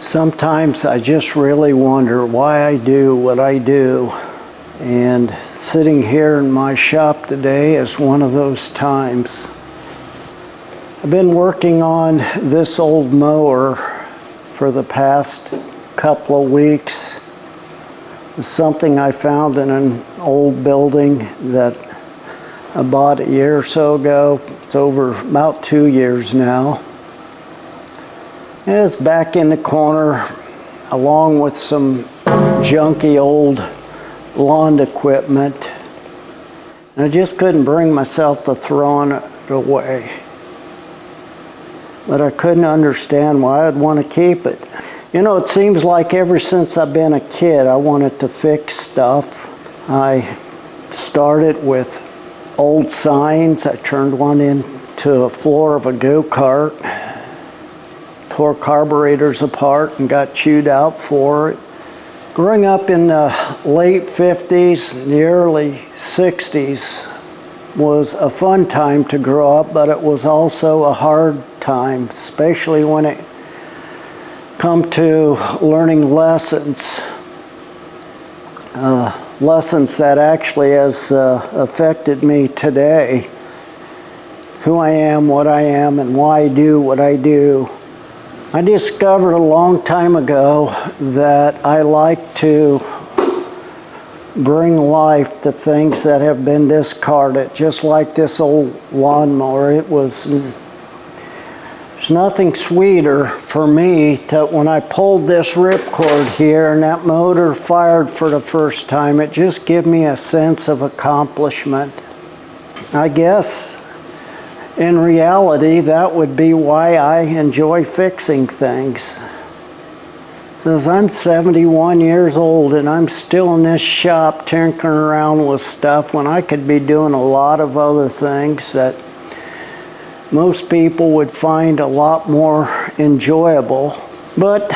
Sometimes I just really wonder why I do what I do. And sitting here in my shop today is one of those times. I've been working on this old mower for the past couple of weeks. It's something I found in an old building that I bought a year or so ago. It's over about 2 years now. And it's back in the corner along with some junky old lawn equipment. And I just couldn't bring myself to throwing it away. But I couldn't understand why I'd want to keep it. You know, it seems like ever since I've been a kid, I wanted to fix stuff. I started with old signs. I turned one into a floor of a go-kart, tore carburetors apart and got chewed out for it. Growing up in the late 50s, the early 60s was a fun time to grow up, but it was also a hard time, especially when it come to learning lessons. Lessons that actually has affected me today. Who I am, and why I do what I do. I discovered a long time ago that I like to bring life to things that have been discarded, just like this old lawnmower. There's nothing sweeter for me that when I pulled this ripcord here and that motor fired for the first time, it just gave me a sense of accomplishment. I guess in reality, that would be why I enjoy fixing things. Because I'm 71 years old and I'm still in this shop tinkering around with stuff when I could be doing a lot of other things that most people would find a lot more enjoyable. But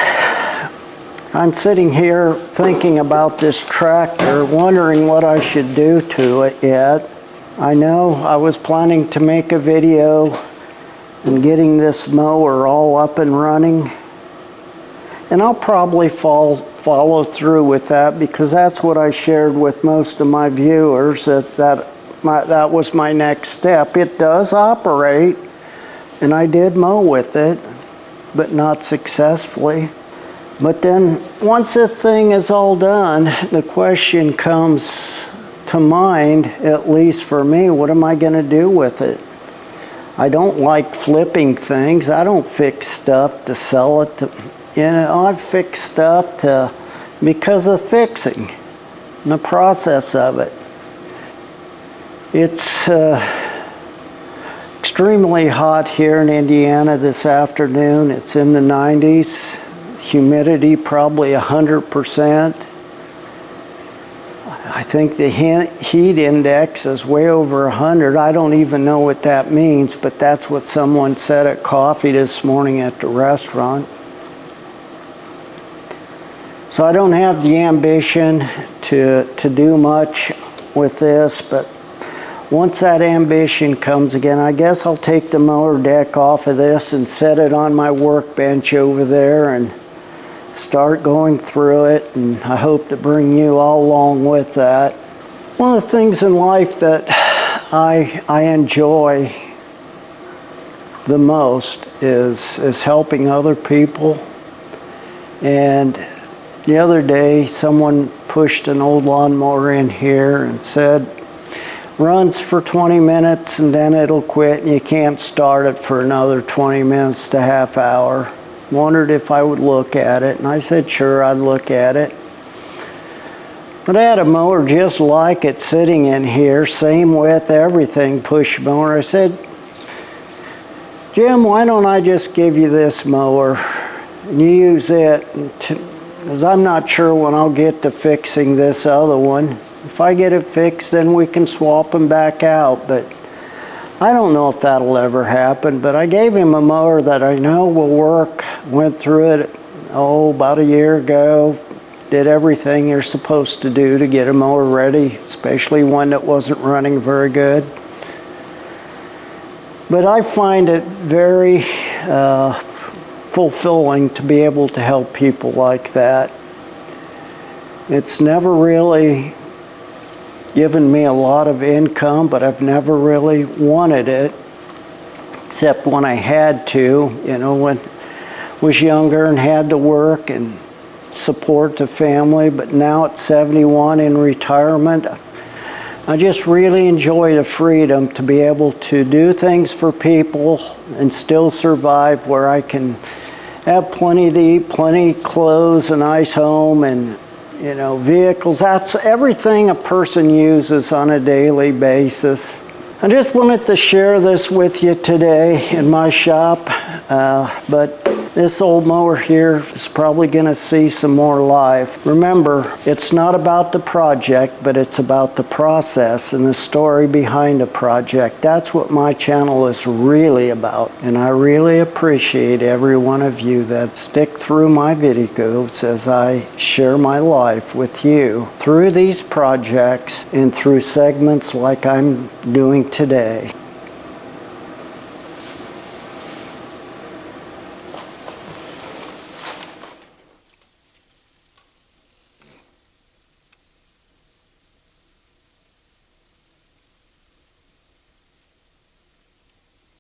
I'm sitting here thinking about this tractor, wondering what I should do to it yet. I know I was planning to make a video and getting this mower all up and running. And I'll probably follow through with that because that's what I shared with most of my viewers, that was my next step. It does operate, and I did mow with it, but not successfully. But then once the thing is all done, the question comes to mind, at least for me, what am I going to do with it? I don't like flipping things. I don't fix stuff to sell it to, I fix stuff because of fixing and the process of it. It's extremely hot here in Indiana this afternoon. It's in the 90s. Humidity probably 100%. I think the heat index is way over 100. I don't even know what that means, but that's what someone said at coffee this morning at the restaurant. So I don't have the ambition to do much with this, but once that ambition comes again, I guess I'll take the mower deck off of this and set it on my workbench over there and start going through it, and I hope to bring you all along with that. One of the things in life that I enjoy the most is helping other people. And the other day, someone pushed an old lawnmower in here and said, runs for 20 minutes and then it'll quit and you can't start it for another 20 minutes to half hour. Wondered if I would look at it, and I said sure, I'd look at it. But I had a mower just like it sitting in here, same width, everything, push mower. I said, Jim, why don't I just give you this mower and you use it, because I'm not sure when I'll get to fixing this other one. If I get it fixed, then we can swap them back out, but I don't know if that'll ever happen. But I gave him a mower that I know will work. Went through it, about a year ago. Did everything you're supposed to do to get a mower ready, especially one that wasn't running very good. But I find it very fulfilling to be able to help people like that. It's never really given me a lot of income, but I've never really wanted it, except when I had to, you know, when I was younger and had to work and support the family. But now at 71 in retirement, I just really enjoy the freedom to be able to do things for people and still survive, where I can have plenty to eat, plenty of clothes, a nice home, and, you know, vehicles. That's everything a person uses on a daily basis. I just wanted to share this with you today in my shop, but this old mower here is probably going to see some more life. Remember, it's not about the project, but it's about the process and the story behind a project. That's what my channel is really about, and I really appreciate every one of you that stick through my videos as I share my life with you through these projects and through segments like I'm doing today.